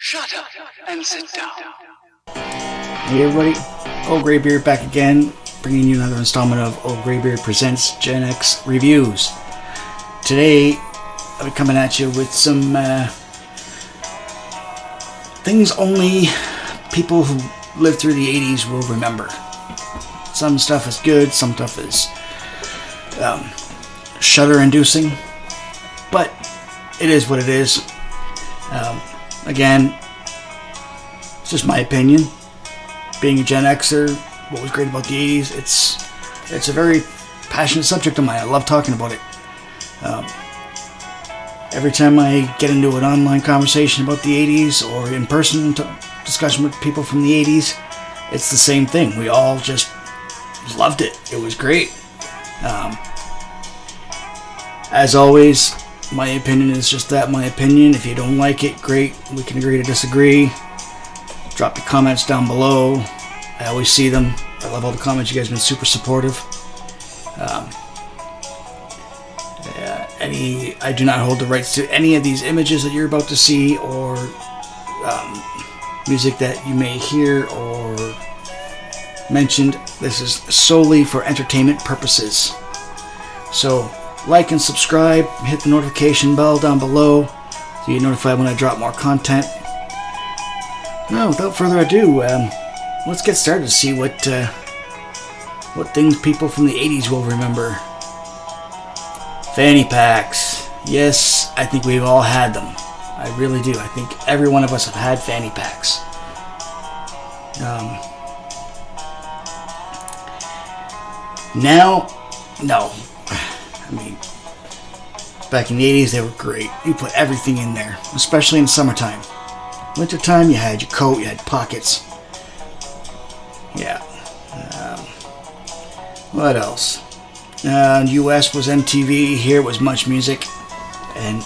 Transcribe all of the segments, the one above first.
Shut up and sit down. Hey everybody, Old Greybeard back again, bringing you another installment of Old Greybeard Presents Gen X Reviews. Today, I'll be coming at you with some things only people who lived through the 80s will remember. Some stuff is good, some stuff is shudder-inducing, but it is what it is. Again, it's just my opinion. Being a Gen Xer, what was great about the 80s, it's a very passionate subject of mine. I love talking about it. Every time I get into an online conversation about the 80s or in person discussion with people from the 80s, it's the same thing. We all just loved it. It was great. As always, my opinion is just that, my opinion. If you don't like it, great. We can agree to disagree. Drop your comments down below. I always see them. I love all the comments. You guys have been super supportive. I do not hold the rights to any of these images that you're about to see or music that you may hear or mentioned. This is solely for entertainment purposes. So, like and subscribe, hit the notification bell down below so you're notified when I drop more content. Now, without further ado, let's get started to see what things people from the 80s will remember. Fanny packs. Yes, I think we've all had them. I really do. I think every one of us have had fanny packs. Now, no. I mean, back in the 80s, they were great. You put everything in there, especially in summertime. Wintertime, you had your coat, you had pockets. Yeah. What else? US was MTV, here was Much Music. And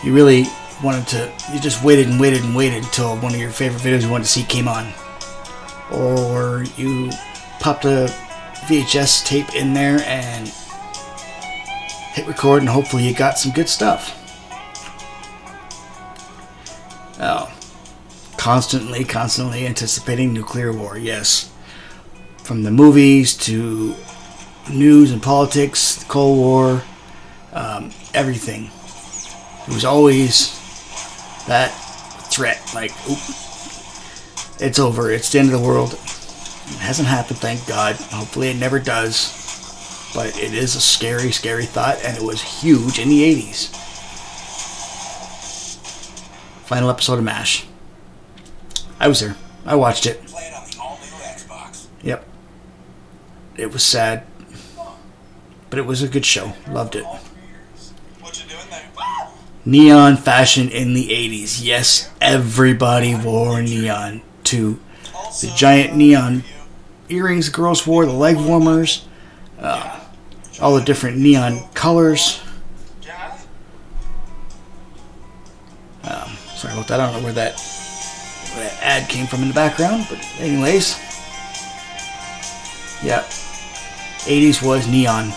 you really you just waited and waited and waited until one of your favorite videos you wanted to see came on. Or you popped a VHS tape in there and hit record, and hopefully you got some good stuff. Oh, constantly anticipating nuclear war, yes. From the movies to news and politics, the Cold War, everything. It was always that threat, like, oop, it's over, it's the end of the world. It hasn't happened, thank God. Hopefully it never does. But it is a scary, scary thought, and it was huge in the 80s. Final episode of MASH. I was there. I watched it. Play it on the all-new Xbox. Yep. It was sad. But it was a good show. Loved it. What you doing there? Neon fashion in the 80s. Yes, everybody wore neon. Too. The giant neon earrings the girls wore, the leg warmers, all the different neon colors. Sorry about that. I don't know where that ad came from in the background, but anyways, yeah, 80s was neon.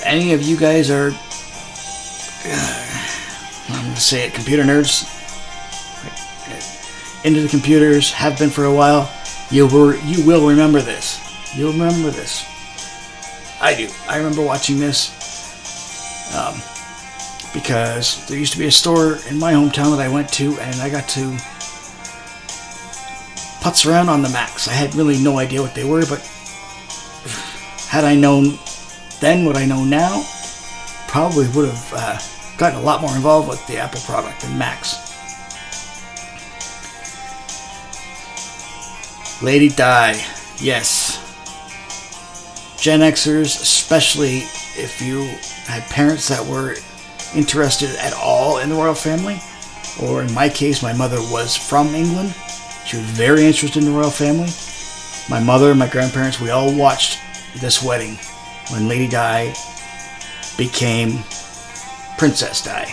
Any of you guys are, I'm going to say it, computer nerds, into the computers, have been for a while, you will remember this. You'll remember this. I do. I remember watching this because there used to be a store in my hometown that I went to, and I got to putz around on the Macs. I had really no idea what they were, but had I known then what I know now, probably would have gotten a lot more involved with the Apple product than Macs. Lady Di, yes. Gen Xers, especially if you had parents that were interested at all in the royal family, or in my case, my mother was from England. She was very interested in the royal family. My mother and my grandparents, we all watched this wedding when Lady Di became Princess Di.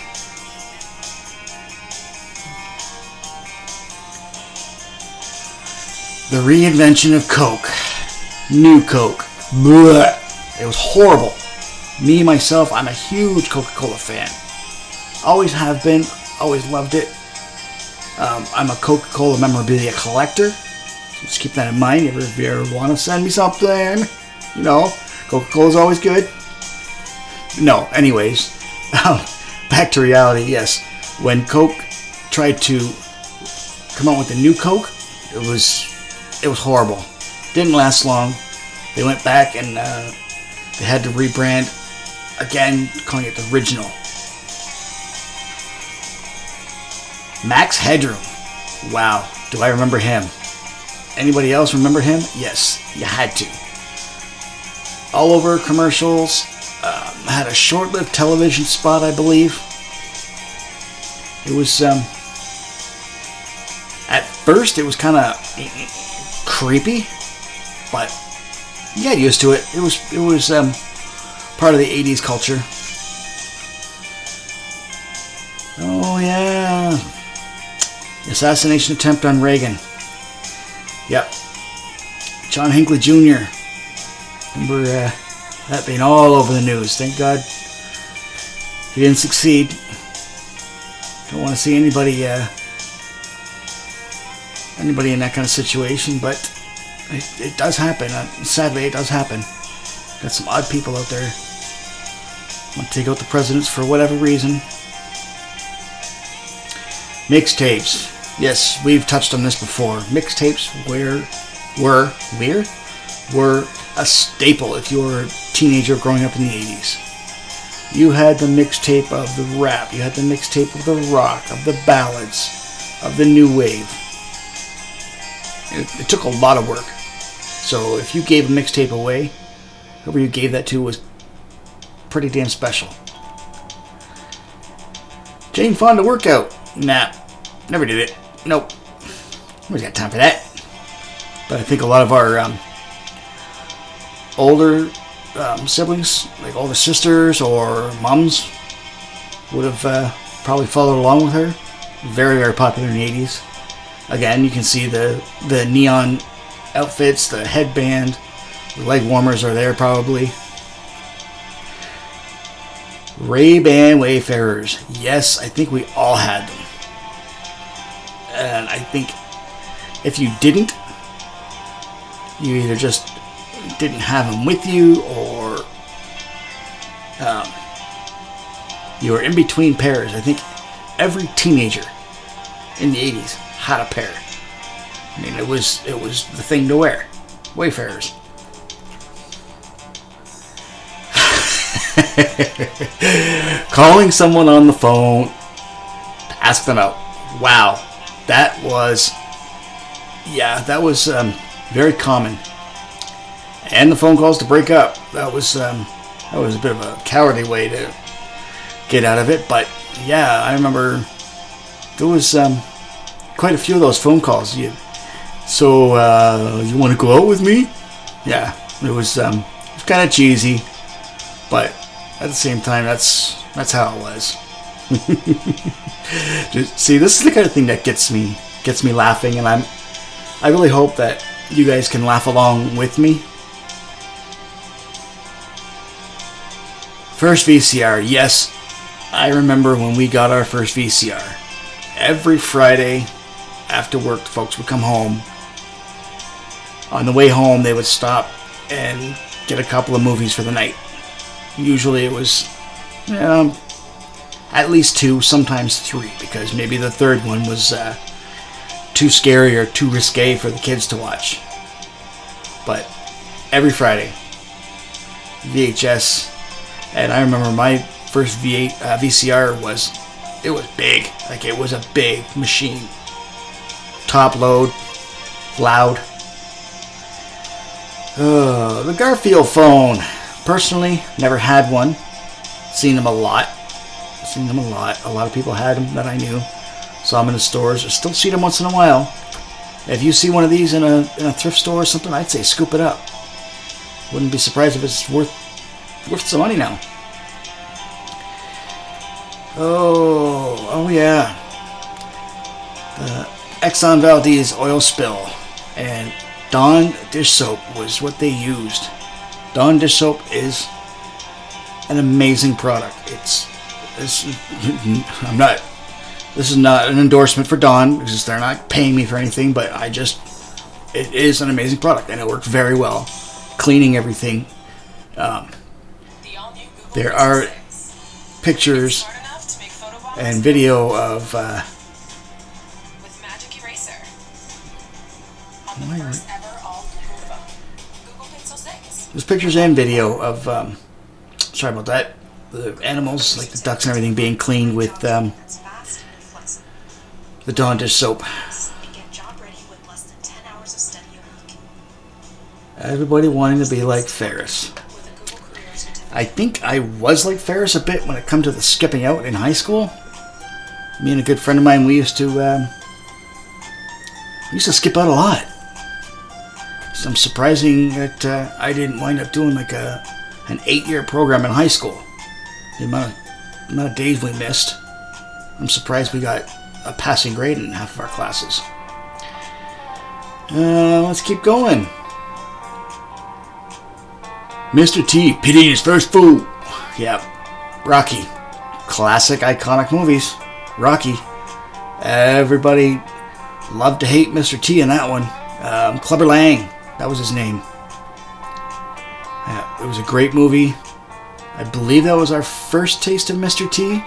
The reinvention of Coke. New Coke. Blech. It was horrible. Me, myself, I'm a huge Coca-Cola fan. Always have been. Always loved it. I'm a Coca-Cola memorabilia collector. Just keep that in mind. If you ever want to send me something, you know, Coca-Cola's always good. No, anyways. Back to reality, yes. When Coke tried to come out with a new Coke, it was horrible. Didn't last long. They went back and they had to rebrand again, calling it the original. Max Headroom. Wow, do I remember him? Anybody else remember him? Yes, you had to. All over commercials. Had a short-lived television spot, I believe. It was, at first it was kind of creepy, but you got used to it. It was part of the 80's culture. Oh yeah, assassination attempt on Reagan. Yep, John Hinckley Jr. Remember that being all over the news. Thank God he didn't succeed. Don't want to see anybody in that kind of situation, but it does happen. Sadly, it does happen. Got some odd people out there want to take out the presidents for whatever reason. Mixtapes. Yes, we've touched on this before. Mixtapes were a staple if you were a teenager growing up in the 80s. You had the mixtape of the rap, you had the mixtape of the rock, of the ballads, of the new wave. It took a lot of work. So if you gave a mixtape away, whoever you gave that to was pretty damn special. Jane Fonda workout. Nah, never did it. Nope. Nobody's got time for that. But I think a lot of our older siblings, like older sisters or moms, would have probably followed along with her. Very, very popular in the 80s. Again, you can see the neon outfits, the headband, the leg warmers are there probably. Ray-Ban Wayfarers. Yes, I think we all had them. And I think if you didn't, you either just didn't have them with you, or you were in between pairs. I think every teenager in the 80s had a pair. I mean, it was the thing to wear. Wayfarers. Calling someone on the phone to ask them out. Wow, that was very common. And the phone calls to break up. That was a bit of a cowardly way to get out of it. But yeah, I remember there was quite a few of those phone calls. You want to go out with me? Yeah, it was kind of cheesy, but at the same time, that's how it was. See, this is the kind of thing that gets me laughing, and I really hope that you guys can laugh along with me. First VCR, yes, I remember when we got our first VCR. Every Friday after work, folks would come home. On the way home, they would stop and get a couple of movies for the night. Usually it was at least 2, sometimes 3, because maybe the third one was too scary or too risque for the kids to watch. But every Friday, VHS, and I remember my first VCR was big. Like, it was a big machine. Top load, loud. The Garfield Phone. Personally, never had one. Seen them a lot. A lot of people had them that I knew. Saw them in the stores. I still see them once in a while. If you see one of these in a thrift store or something, I'd say scoop it up. Wouldn't be surprised if it's worth some money now. Oh yeah. The Exxon Valdez oil spill and Dawn dish soap was what they used. Dawn dish soap is an amazing product. I'm not. This is not an endorsement for Dawn, because they're not paying me for anything. But it is an amazing product, and it works very well, cleaning everything. There are pictures and video of. There's pictures and video of. Sorry about that. The animals, like the ducks and everything, being cleaned with the Dawn dish soap. Everybody wanting to be like Ferris. I think I was like Ferris a bit when it come to the skipping out in high school. Me and a good friend of mine, we used to skip out a lot. So I'm surprising that I didn't wind up doing like an 8-year program in high school. The amount of days we missed. I'm surprised we got a passing grade in half of our classes. Let's keep going. Mr. T, pity his first fool. Yeah, Rocky. Classic, iconic movies. Rocky. Everybody loved to hate Mr. T in that one. Clubber Lang, that was his name. Yeah, it was a great movie. I believe that was our first taste of Mr. T.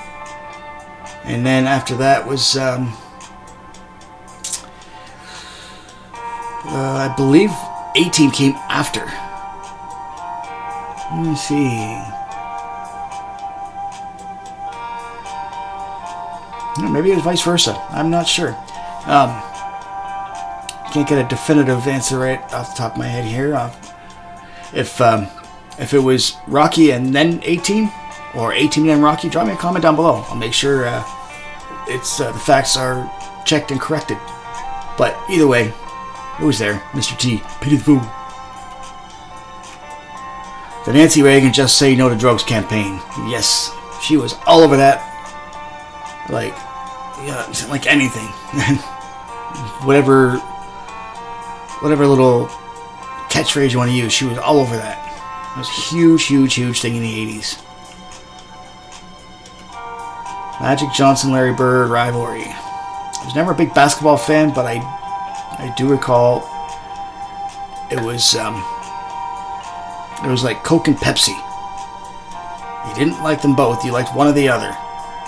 And then after that was, I believe 18 came after. Let me see. Maybe it was vice versa. I'm not sure. Can't get a definitive answer right off the top of my head here. If it was Rocky and then 18, or 18 and then Rocky, drop me a comment down below. I'll make sure the facts are checked and corrected. But either way, it was there. Mr. T, pity the fool. The Nancy Reagan Just Say No to Drugs campaign. Yes, she was all over that. Like anything. whatever little catchphrase you want to use, she was all over that. It was a huge thing in the 80s. Magic Johnson, Larry Bird rivalry. I was never a big basketball fan, but I do recall it was like Coke and Pepsi. You didn't like them both, you liked one or the other.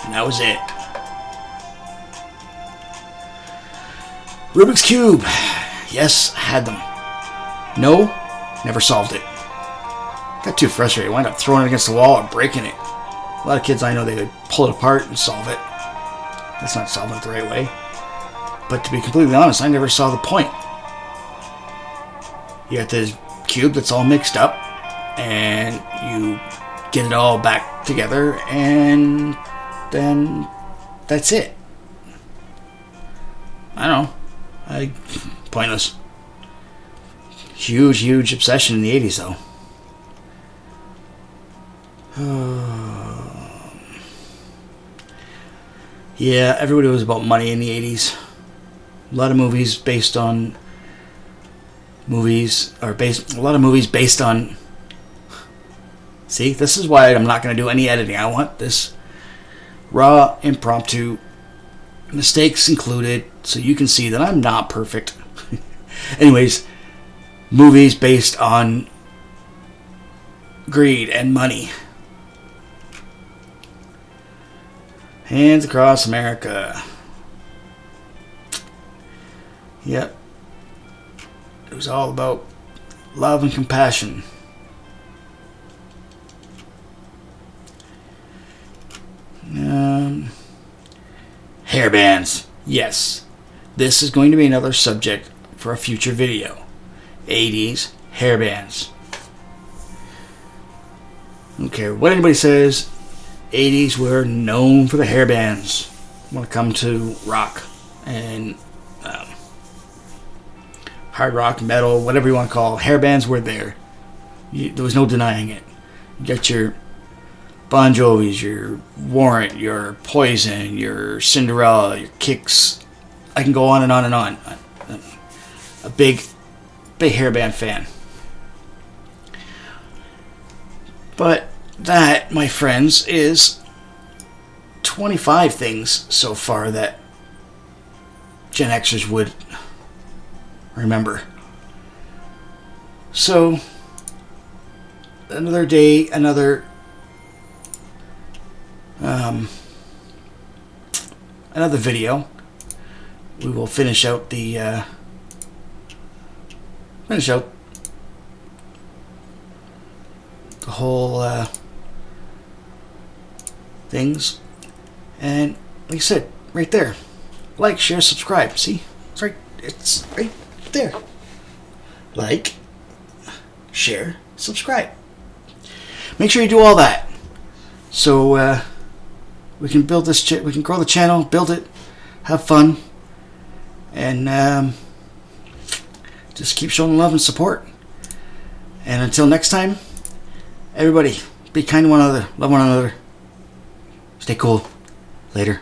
And that was it. Rubiks Cube. Yes, had them. No, never solved it. Got too frustrated. Wound up throwing it against the wall or breaking it. A lot of kids I know, they would pull it apart and solve it. That's not solving it the right way. But to be completely honest, I never saw the point. You got this cube that's all mixed up, and you get it all back together, and then that's it. I don't know. Pointless. Huge obsession in the 80s, though. Yeah, everybody was about money in the 80s. A lot of movies based on See, this is why I'm not going to do any editing. I want this raw, impromptu, mistakes included, so you can see that I'm not perfect. Anyways, movies based on greed and money. Hands Across America. Yep. It was all about love and compassion. Hairbands. Yes. This is going to be another subject for a future video. 80s hairbands. I don't care what anybody says. 80s were known for the hairbands when it come to rock and hard rock, metal, whatever you want to call it. Hairbands were there. There was no denying it. You got your Bon Jovis, your Warrant, your Poison, your Cinderella, your Kicks. I can go on and on and on. I'm a big hairband fan. But that, my friends, is 25 things so far that Gen Xers would remember. So, another day, another video. We will finish out the whole things. And like I said, right there, like, share, subscribe. See, it's right there. Like, share, subscribe. Make sure you do all that, so we can build this. We can grow the channel, build it, have fun, and just keep showing love and support. And until next time, everybody, be kind to one another, love one another, stay cool. Later.